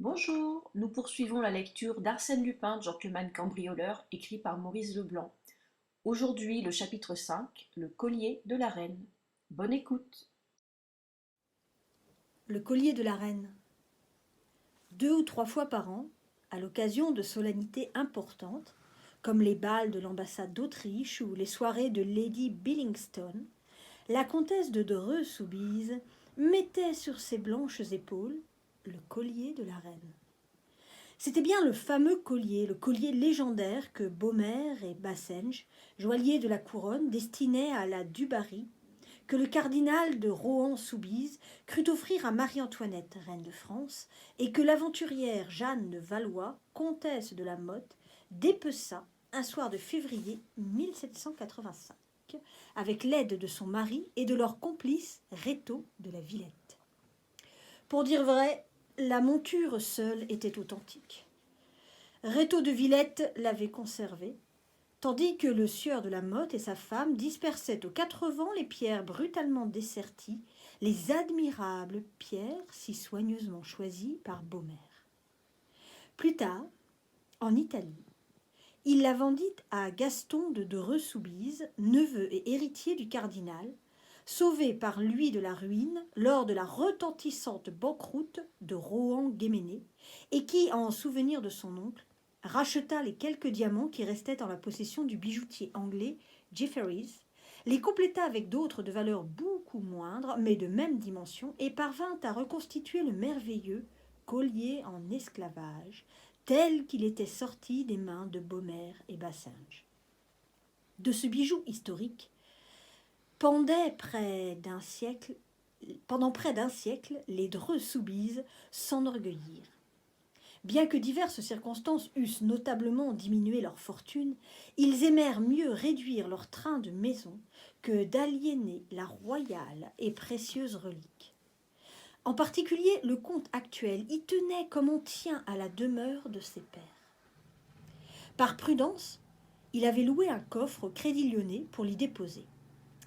Bonjour, nous poursuivons la lecture d'Arsène Lupin, gentleman cambrioleur, écrit par Maurice Leblanc. Aujourd'hui, le chapitre 5, le collier de la reine. Bonne écoute. Le collier de la reine. 2 ou 3 fois par an, à l'occasion de solennités importantes, comme les bals de l'ambassade d'Autriche ou les soirées de Lady Billingstone, la comtesse de Dreux-Soubise mettait sur ses blanches épaules le collier de la reine. C'était bien le fameux collier, le collier légendaire que Beaumaire et Bassenge, joailliers de la couronne, destinaient à la Dubarry, que le cardinal de Rohan-Soubise crut offrir à Marie-Antoinette, reine de France, et que l'aventurière Jeanne de Valois, comtesse de la Motte, dépeça un soir de février 1785, avec l'aide de son mari et de leur complice Rétaux de la Villette. Pour dire vrai, la monture seule était authentique. Rétaux de Villette l'avait conservée, tandis que le sieur de la Motte et sa femme dispersaient aux 4 vents les pierres brutalement desserties, les admirables pierres si soigneusement choisies par Beaumaire. Plus tard, en Italie, il la vendit à Gaston de Dreux-Soubise, neveu et héritier du cardinal, sauvé par lui de la ruine lors de la retentissante banqueroute de Rohan-Guéméné, et qui, en souvenir de son oncle, racheta les quelques diamants qui restaient en la possession du bijoutier anglais Jefferies, les compléta avec d'autres de valeur beaucoup moindre, mais de même dimension, et parvint à reconstituer le merveilleux collier en esclavage, tel qu'il était sorti des mains de Beaumaire et Bassenge. De ce bijou historique, pendant près d'un siècle, les Dreux-Soubise s'enorgueillirent. Bien que diverses circonstances eussent notablement diminué leur fortune, ils aimèrent mieux réduire leur train de maison que d'aliéner la royale et précieuse relique. En particulier, le comte actuel y tenait comme on tient à la demeure de ses pères. Par prudence, il avait loué un coffre au Crédit Lyonnais pour l'y déposer.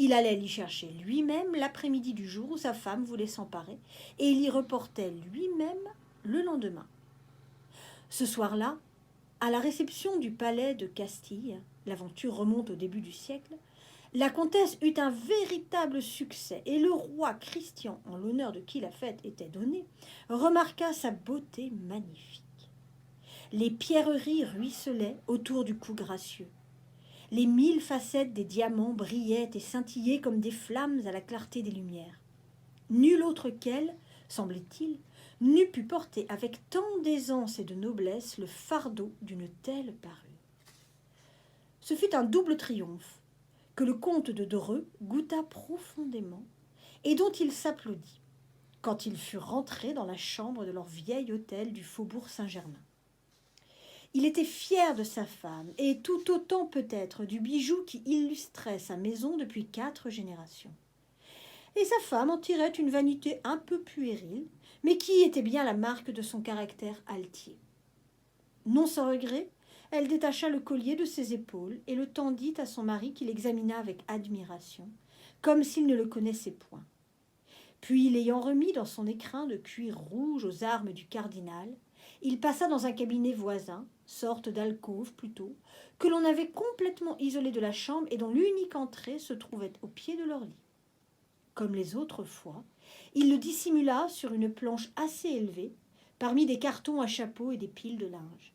Il allait l'y chercher lui-même l'après-midi du jour où sa femme voulait s'emparer, et il y reportait lui-même le lendemain. Ce soir-là, à la réception du palais de Castille, l'aventure remonte au début du siècle, la comtesse eut un véritable succès et le roi Christian, en l'honneur de qui la fête était donnée, remarqua sa beauté magnifique. Les pierreries ruisselaient autour du cou gracieux. Les 1000 facettes des diamants brillaient et scintillaient comme des flammes à la clarté des lumières. Nul autre qu'elle, semblait-il, n'eût pu porter avec tant d'aisance et de noblesse le fardeau d'une telle parure. Ce fut un double triomphe que le comte de Dreux goûta profondément et dont il s'applaudit quand ils furent rentrés dans la chambre de leur vieil hôtel du faubourg Saint-Germain. Il était fier de sa femme et tout autant peut-être du bijou qui illustrait sa maison depuis 4 générations. Et sa femme en tirait une vanité un peu puérile, mais qui était bien la marque de son caractère altier. Non sans regret, elle détacha le collier de ses épaules et le tendit à son mari qui l'examina avec admiration, comme s'il ne le connaissait point. Puis, l'ayant remis dans son écrin de cuir rouge aux armes du cardinal, il passa dans un cabinet voisin, sorte d'alcôve plutôt, que l'on avait complètement isolé de la chambre et dont l'unique entrée se trouvait au pied de leur lit. Comme les autres fois, il le dissimula sur une planche assez élevée, parmi des cartons à chapeau et des piles de linge.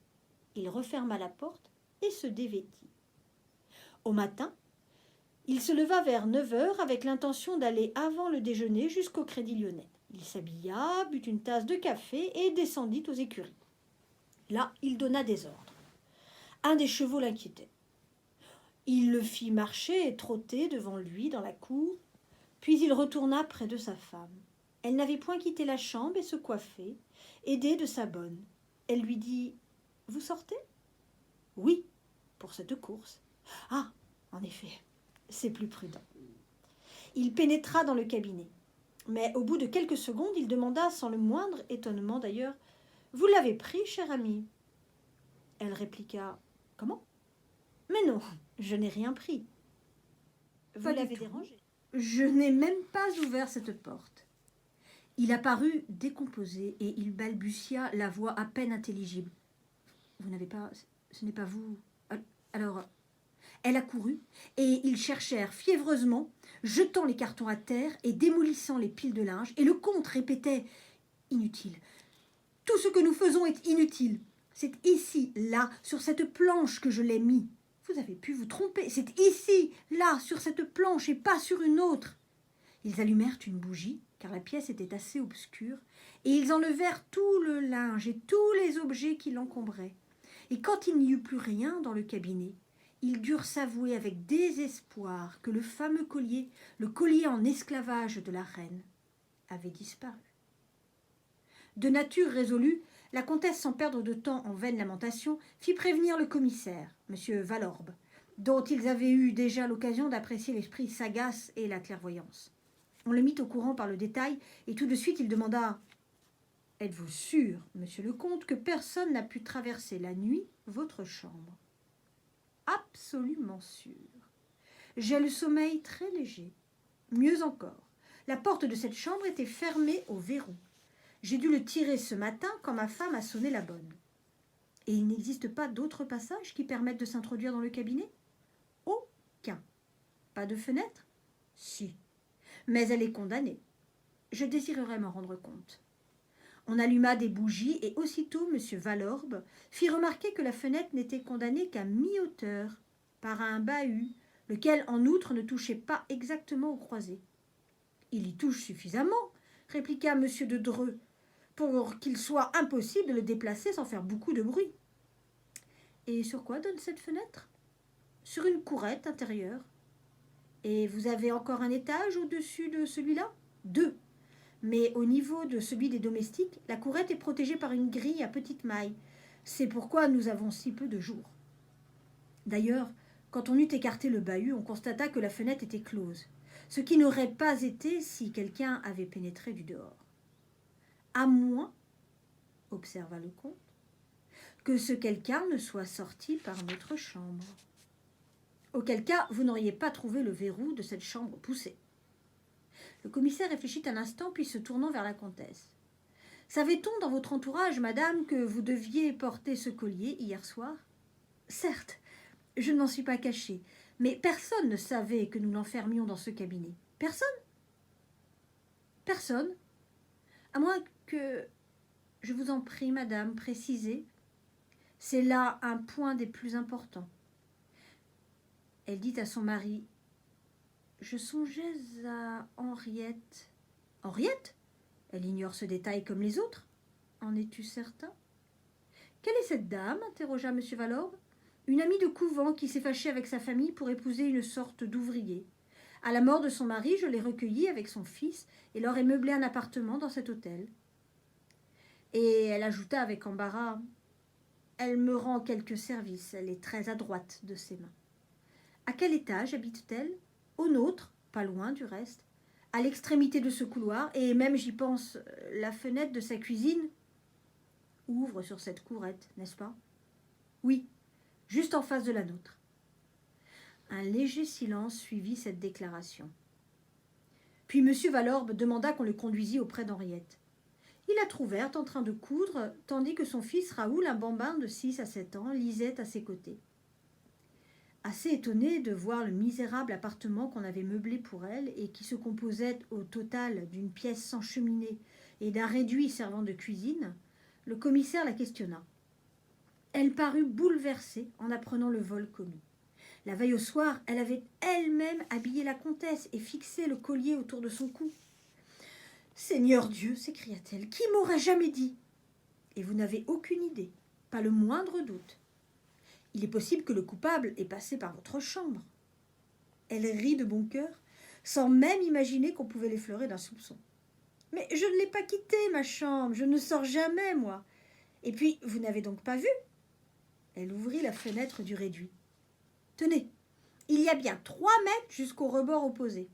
Il referma la porte et se dévêtit. Au matin, il se leva vers 9 heures avec l'intention d'aller avant le déjeuner jusqu'au Crédit Lyonnais. Il s'habilla, but une tasse de café et descendit aux écuries. Là, il donna des ordres. Un des chevaux l'inquiétait. Il le fit marcher et trotter devant lui dans la cour, puis il retourna près de sa femme. Elle n'avait point quitté la chambre et se coiffait, aidée de sa bonne. Elle lui dit « Vous sortez ?»« Oui, pour cette course. »« Ah, en effet, c'est plus prudent. » Il pénétra dans le cabinet. Mais au bout de quelques secondes, il demanda, sans le moindre étonnement d'ailleurs, « Vous l'avez pris, chère amie ?» Elle répliqua, « Comment ? Mais non, je n'ai rien pris. »« Vous l'avez dérangé. Je n'ai même pas ouvert cette porte. » Il apparut décomposé et il balbutia la voix à peine intelligible. Vous n'avez pas... Ce n'est pas vous... Alors... Elle accourut, et ils cherchèrent fiévreusement, jetant les cartons à terre et démolissant les piles de linge, et le comte répétait « Inutile. Tout ce que nous faisons est inutile. C'est ici, là, sur cette planche que je l'ai mis. Vous avez pu vous tromper. C'est ici, là, sur cette planche, et pas sur une autre. » Ils allumèrent une bougie, car la pièce était assez obscure, et ils enlevèrent tout le linge et tous les objets qui l'encombraient. Et quand il n'y eut plus rien dans le cabinet, ils durent s'avouer avec désespoir que le fameux collier, le collier en esclavage de la reine, avait disparu. De nature résolue, la comtesse, sans perdre de temps en vaines lamentations, fit prévenir le commissaire, M. Valorbe, dont ils avaient eu déjà l'occasion d'apprécier l'esprit sagace et la clairvoyance. On le mit au courant par le détail, et tout de suite il demanda « Êtes-vous sûr, monsieur le comte, que personne n'a pu traverser la nuit votre chambre ?» Absolument sûr. J'ai le sommeil très léger. Mieux encore, la porte de cette chambre était fermée au verrou. J'ai dû le tirer ce matin quand ma femme a sonné la bonne. Et il n'existe pas d'autres passages qui permettent de s'introduire dans le cabinet? Aucun. Pas de fenêtre? Si. Mais elle est condamnée. Je désirerais m'en rendre compte. On alluma des bougies et aussitôt M. Valorbe fit remarquer que la fenêtre n'était condamnée qu'à mi-hauteur par un bahut, lequel en outre ne touchait pas exactement aux croisées. « Il y touche suffisamment, » répliqua M. de Dreux, « pour qu'il soit impossible de le déplacer sans faire beaucoup de bruit. »« Et sur quoi donne cette fenêtre ?»« Sur une courette intérieure. »« Et vous avez encore un étage au-dessus de celui-là ?»« Deux. Mais au niveau de celui des domestiques, la courette est protégée par une grille à petite maille. C'est pourquoi nous avons si peu de jour. D'ailleurs, quand on eut écarté le bahut, on constata que la fenêtre était close, ce qui n'aurait pas été si quelqu'un avait pénétré du dehors. À moins, observa le comte, que ce quelqu'un ne soit sorti par notre chambre. Auquel cas, vous n'auriez pas trouvé le verrou de cette chambre poussé. Le commissaire réfléchit un instant, puis se tournant vers la comtesse. « Savait-on dans votre entourage, madame, que vous deviez porter ce collier hier soir ?»« Certes, je ne m'en suis pas cachée, mais personne ne savait que nous l'enfermions dans ce cabinet. Personne ? Personne. À moins que... Je vous en prie, madame, précisez. C'est là un point des plus importants. » Elle dit à son mari: « Je songeais à Henriette. »« Henriette ? Elle ignore ce détail comme les autres. En es-tu certain ?»« Quelle est cette dame ?» interrogea M. Valorbe. « Une amie de couvent qui s'est fâchée avec sa famille pour épouser une sorte d'ouvrier. À la mort de son mari, je l'ai recueillie avec son fils et leur ai meublé un appartement dans cet hôtel. » Et elle ajouta avec embarras: « Elle me rend quelques services, elle est très adroite de ses mains. » « À quel étage habite-t-elle ? » ?»« Au nôtre, pas loin du reste, à l'extrémité de ce couloir, et même j'y pense, la fenêtre de sa cuisine ouvre sur cette courette, n'est-ce pas ? » ?»« Oui, juste en face de la nôtre. » Un léger silence suivit cette déclaration. Puis M. Valorbe demanda qu'on le conduisît auprès d'Henriette. Ils la trouvèrent en train de coudre, tandis que son fils Raoul, un bambin de 6 à 7 ans, lisait à ses côtés. Assez étonnée de voir le misérable appartement qu'on avait meublé pour elle et qui se composait au total d'une pièce sans cheminée et d'un réduit servant de cuisine, le commissaire la questionna. Elle parut bouleversée en apprenant le vol commis. La veille au soir, elle avait elle-même habillé la comtesse et fixé le collier autour de son cou. « Seigneur Dieu !» s'écria-t-elle, « qui m'aurait jamais dit ?» Et vous n'avez aucune idée, pas le moindre doute. Il est possible que le coupable ait passé par votre chambre. Elle rit de bon cœur, sans même imaginer qu'on pouvait l'effleurer d'un soupçon. Mais je ne l'ai pas quittée, ma chambre, je ne sors jamais, moi. Et puis, vous n'avez donc pas vu ? Elle ouvrit la fenêtre du réduit. Tenez, il y a bien 3 mètres jusqu'au rebord opposé.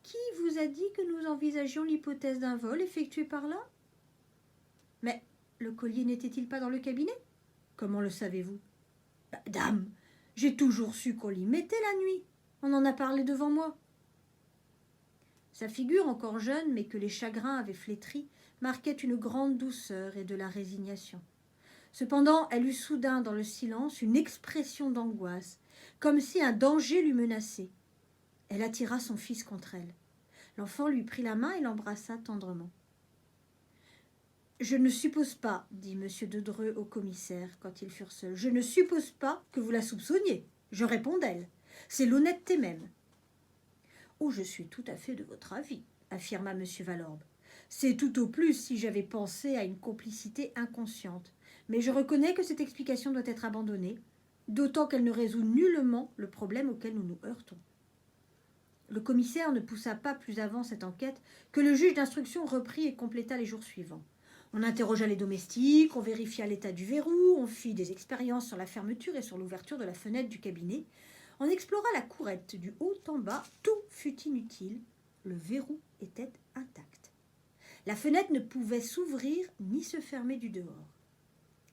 Qui vous a dit que nous envisagions l'hypothèse d'un vol effectué par là ? Mais le collier n'était-il pas dans le cabinet ? Comment le savez-vous ? Dame, j'ai toujours su qu'on l'y mettait la nuit. On en a parlé devant moi. Sa figure, encore jeune, mais que les chagrins avaient flétrie, marquait une grande douceur et de la résignation. Cependant, elle eut soudain dans le silence une expression d'angoisse, comme si un danger l'eût menacée. Elle attira son fils contre elle. L'enfant lui prit la main et l'embrassa tendrement. « Je ne suppose pas, dit M. de Dreux au commissaire, quand ils furent seuls, je ne suppose pas que vous la soupçonniez. Je réponds d'elle. C'est l'honnêteté même. »« Oh, je suis tout à fait de votre avis, affirma M. Valorbe. C'est tout au plus si j'avais pensé à une complicité inconsciente. Mais je reconnais que cette explication doit être abandonnée, d'autant qu'elle ne résout nullement le problème auquel nous nous heurtons. » Le commissaire ne poussa pas plus avant cette enquête que le juge d'instruction reprit et compléta les jours suivants. On interrogea les domestiques, on vérifia l'état du verrou, on fit des expériences sur la fermeture et sur l'ouverture de la fenêtre du cabinet. On explora la courette du haut en bas, tout fut inutile, le verrou était intact. La fenêtre ne pouvait s'ouvrir ni se fermer du dehors.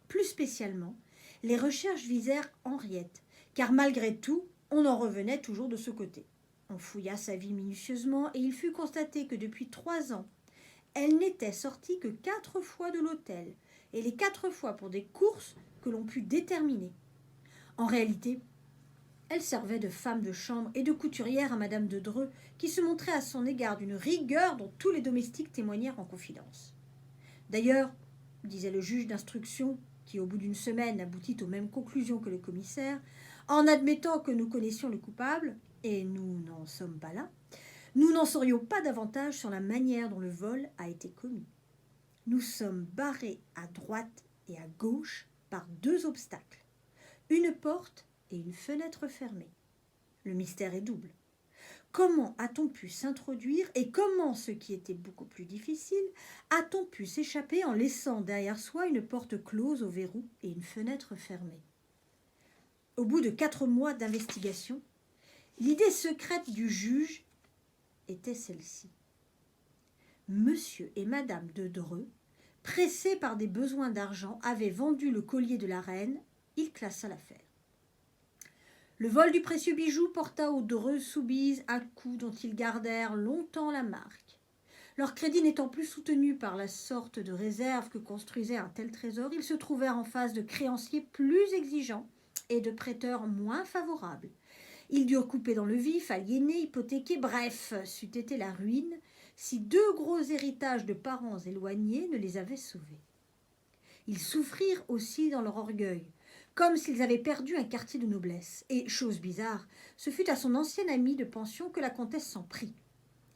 Plus spécialement, les recherches visèrent Henriette, car malgré tout, on en revenait toujours de ce côté. On fouilla sa vie minutieusement et il fut constaté que depuis 3 ans, elle n'était sortie que 4 fois de l'hôtel, et les 4 fois pour des courses que l'on put déterminer. En réalité, elle servait de femme de chambre et de couturière à Madame de Dreux, qui se montrait à son égard d'une rigueur dont tous les domestiques témoignèrent en confidence. D'ailleurs, disait le juge d'instruction, qui au bout d'une semaine aboutit aux mêmes conclusions que le commissaire, en admettant que nous connaissions le coupable, et nous n'en sommes pas là, nous n'en saurions pas davantage sur la manière dont le vol a été commis. Nous sommes barrés à droite et à gauche par 2 obstacles, une porte et une fenêtre fermée. Le mystère est double. Comment a-t-on pu s'introduire et comment, ce qui était beaucoup plus difficile, a-t-on pu s'échapper en laissant derrière soi une porte close au verrou et une fenêtre fermée? Au bout de 4 mois d'investigation, l'idée secrète du juge était celle-ci. Monsieur et Madame de Dreux, pressés par des besoins d'argent, avaient vendu le collier de la reine. Il classa l'affaire. Le vol du précieux bijou porta aux Dreux Soubise un coup dont ils gardèrent longtemps la marque. Leur crédit n'étant plus soutenu par la sorte de réserve que construisait un tel trésor, ils se trouvèrent en face de créanciers plus exigeants et de prêteurs moins favorables. Ils durent couper dans le vif, aliéner, hypothéquer, bref, c'eût été la ruine si 2 gros héritages de parents éloignés ne les avaient sauvés. Ils souffrirent aussi dans leur orgueil, comme s'ils avaient perdu un quartier de noblesse. Et, chose bizarre, ce fut à son ancienne amie de pension que la comtesse s'en prit.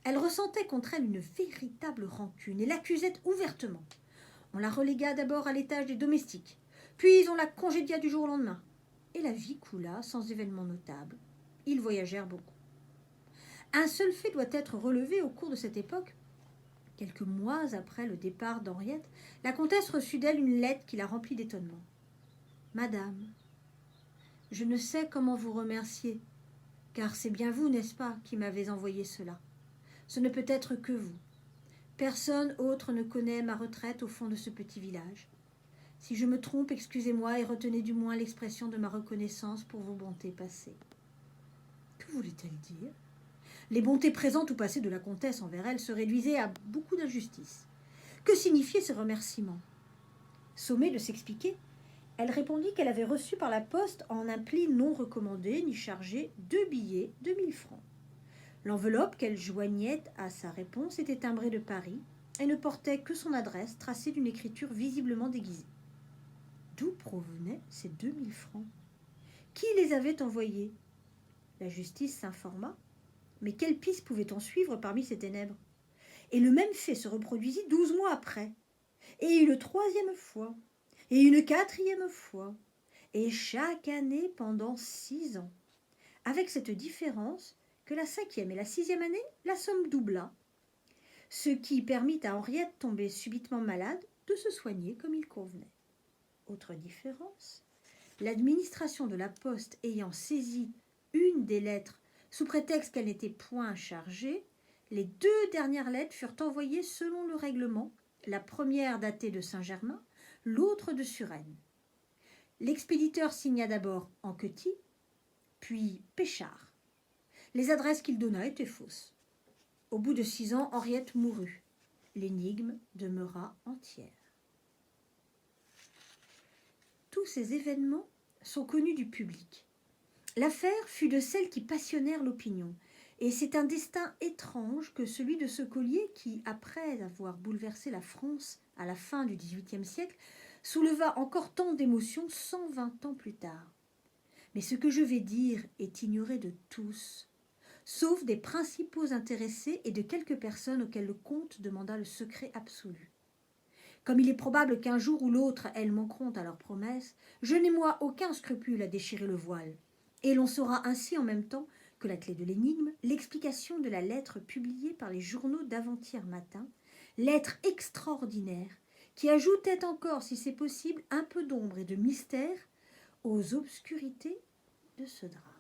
Elle ressentait contre elle une véritable rancune et l'accusait ouvertement. On la relégua d'abord à l'étage des domestiques, puis on la congédia du jour au lendemain. Et la vie coula sans événement notable. Ils voyagèrent beaucoup. Un seul fait doit être relevé au cours de cette époque. Quelques mois après le départ d'Henriette, la comtesse reçut d'elle une lettre qui la remplit d'étonnement. « Madame, je ne sais comment vous remercier, car c'est bien vous, n'est-ce pas, qui m'avez envoyé cela. Ce ne peut être que vous. Personne autre ne connaît ma retraite au fond de ce petit village. Si je me trompe, excusez-moi et retenez du moins l'expression de ma reconnaissance pour vos bontés passées. » Que voulait-elle dire? Les bontés présentes ou passées de la comtesse envers elle se réduisaient à beaucoup d'injustice. Que signifiaient ces remerciements? Sommée de s'expliquer, elle répondit qu'elle avait reçu par la poste en un pli non recommandé ni chargé 2 billets de 1000 francs. L'enveloppe qu'elle joignait à sa réponse était timbrée de Paris et ne portait que son adresse tracée d'une écriture visiblement déguisée. D'où provenaient ces 2000 francs? Qui les avait envoyés? La justice s'informa, mais quelle piste pouvait-on suivre parmi ces ténèbres? Et le même fait se reproduisit 12 mois après, et une 3e fois, et une 4e fois, et chaque année pendant 6 ans, avec cette différence que la 5e et la 6e année, la somme doubla, ce qui permit à Henriette, tombée subitement malade, de se soigner comme il convenait. Autre différence, l'administration de la poste ayant saisi une des lettres sous prétexte qu'elle n'était point chargée, les 2 dernières lettres furent envoyées selon le règlement, la première datée de Saint-Germain, l'autre de Suresnes. L'expéditeur signa d'abord Anquetil, puis Péchard. Les adresses qu'il donna étaient fausses. Au bout de 6 ans, Henriette mourut. L'énigme demeura entière. Tous ces événements sont connus du public. L'affaire fut de celles qui passionnèrent l'opinion, et c'est un destin étrange que celui de ce collier qui, après avoir bouleversé la France à la fin du XVIIIe siècle, souleva encore tant d'émotions 120 ans plus tard. Mais ce que je vais dire est ignoré de tous, sauf des principaux intéressés et de quelques personnes auxquelles le comte demanda le secret absolu. Comme il est probable qu'un jour ou l'autre elles manqueront à leurs promesses, je n'ai moi aucun scrupule à déchirer le voile, et l'on saura ainsi en même temps que la clé de l'énigme, l'explication de la lettre publiée par les journaux d'avant-hier matin, lettre extraordinaire, qui ajoutait encore, si c'est possible, un peu d'ombre et de mystère aux obscurités de ce drame.